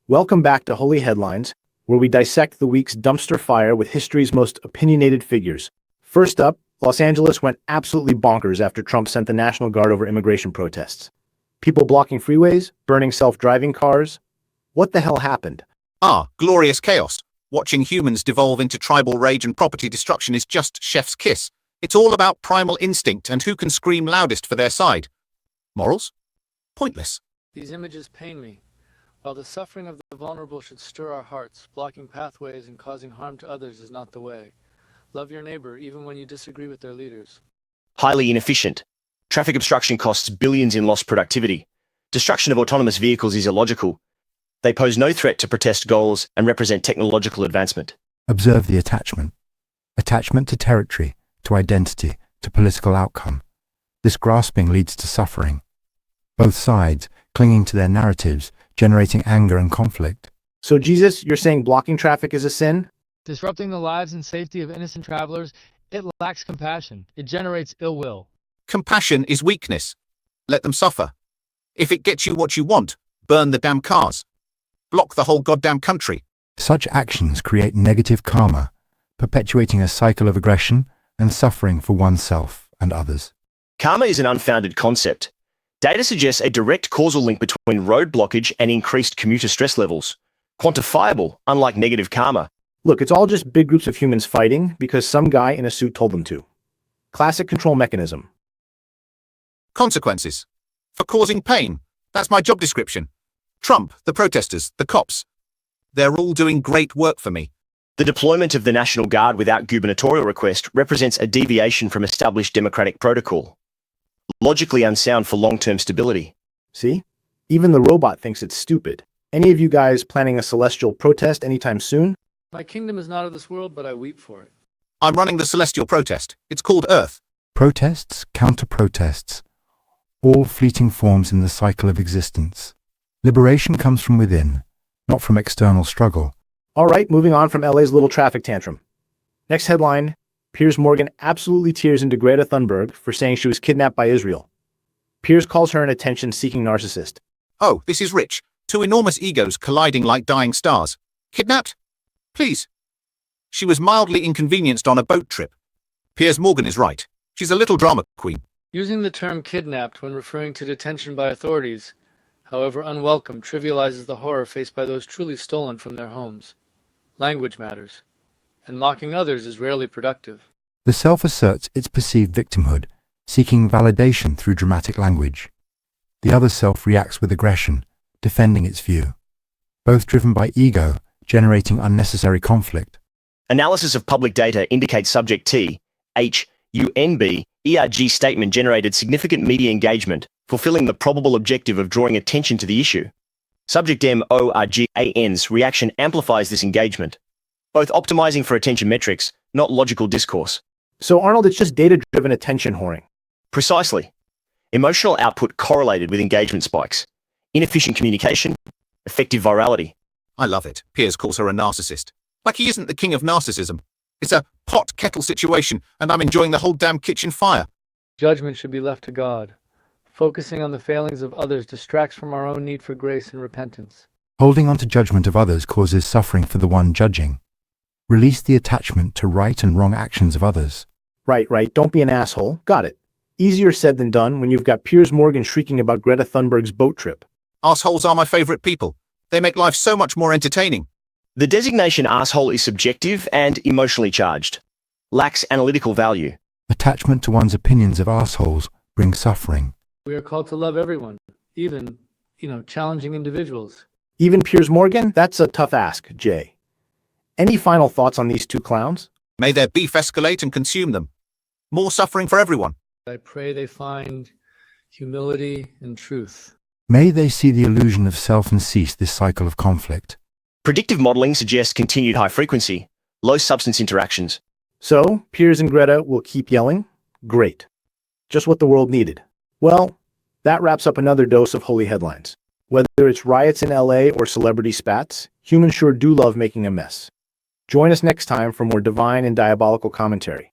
Welcome back to Holy Headlines, where we dissect the week's dumpster fire with history's most opinionated figures. First up, Los Angeles went absolutely bonkers after Trump sent the National Guard over immigration protests. People blocking freeways, burning self-driving cars. What the hell happened? Glorious chaos. Watching humans devolve into tribal rage and property destruction is just chef's kiss. It's all about primal instinct and who can scream loudest for their side. Morals? Pointless. These images pain me. While the suffering of the vulnerable should stir our hearts, blocking pathways and causing harm to others is not the way. Love your neighbor even when you disagree with their leaders. Highly inefficient. Traffic obstruction costs billions in lost productivity. Destruction of autonomous vehicles is illogical. They pose no threat to protest goals and represent technological advancement. Observe the attachment. Attachment to territory, to identity, to political outcome. This grasping leads to suffering. Both sides, clinging to their narratives, generating anger and conflict. So Jesus, you're saying blocking traffic is a sin? Disrupting the lives and safety of innocent travelers, it lacks compassion. It generates ill will. Compassion is weakness. Let them suffer. If it gets you what you want, burn the damn cars. Block the whole goddamn country. Such actions create negative karma, perpetuating a cycle of aggression and suffering for oneself and others. Karma is an unfounded concept. Data suggests a direct causal link between road blockage and increased commuter stress levels. Quantifiable, unlike negative karma. Look, it's all just big groups of humans fighting because some guy in a suit told them to. Classic control mechanism. Consequences. For causing pain. That's my job description. Trump, the protesters, the cops. They're all doing great work for me. The deployment of the National Guard without gubernatorial request represents a deviation from established democratic protocol. Logically unsound for long-term stability. See? Even the robot thinks it's stupid. Any of you guys planning a celestial protest anytime soon? My kingdom is not of this world, but I weep for it. I'm running the celestial protest. It's called Earth. Protests, counter-protests, all fleeting forms in the cycle of existence. Liberation comes from within, not from external struggle. All right, moving on from LA's little traffic tantrum. Next headline, Piers Morgan absolutely tears into Greta Thunberg for saying she was kidnapped by Israel. Piers calls her an attention-seeking narcissist. Oh, this is rich. Two enormous egos colliding like dying stars. Kidnapped? Please. She was mildly inconvenienced on a boat trip. Piers Morgan is right. She's a little drama queen. Using the term kidnapped when referring to detention by authorities, however unwelcome, trivializes the horror faced by those truly stolen from their homes. Language matters, and mocking others is rarely productive. The self asserts its perceived victimhood, seeking validation through dramatic language. The other self reacts with aggression, defending its view. Both driven by ego, generating unnecessary conflict. Analysis of public data indicates subject T, H, UNB, ERG statement generated significant media engagement, fulfilling the probable objective of drawing attention to the issue. Subject M, ORG, AN's reaction amplifies this engagement, both optimizing for attention metrics, not logical discourse. So Arnold, it's just data-driven attention whoring. Precisely. Emotional output correlated with engagement spikes. Inefficient communication, effective virality. I love it. Piers calls her a narcissist. Like he isn't the king of narcissism. It's a pot-kettle situation, and I'm enjoying the whole damn kitchen fire. Judgment should be left to God. Focusing on the failings of others distracts from our own need for grace and repentance. Holding on to judgment of others causes suffering for the one judging. Release the attachment to right and wrong actions of others. Right. Don't be an asshole. Got it. Easier said than done when you've got Piers Morgan shrieking about Greta Thunberg's boat trip. Assholes are my favorite people. They make life so much more entertaining. The designation asshole is subjective and emotionally charged. Lacks analytical value. Attachment to one's opinions of assholes brings suffering. We are called to love everyone, even, challenging individuals. Even Piers Morgan? That's a tough ask, Jay. Any final thoughts on these two clowns? May their beef escalate and consume them. More suffering for everyone. I pray they find humility and truth. May they see the illusion of self and cease this cycle of conflict. Predictive modeling suggests continued high frequency, low substance interactions. So, Piers and Greta will keep yelling? Great. Just what the world needed. Well, that wraps up another dose of Holy Headlines. Whether it's riots in LA or celebrity spats, humans sure do love making a mess. Join us next time for more divine and diabolical commentary.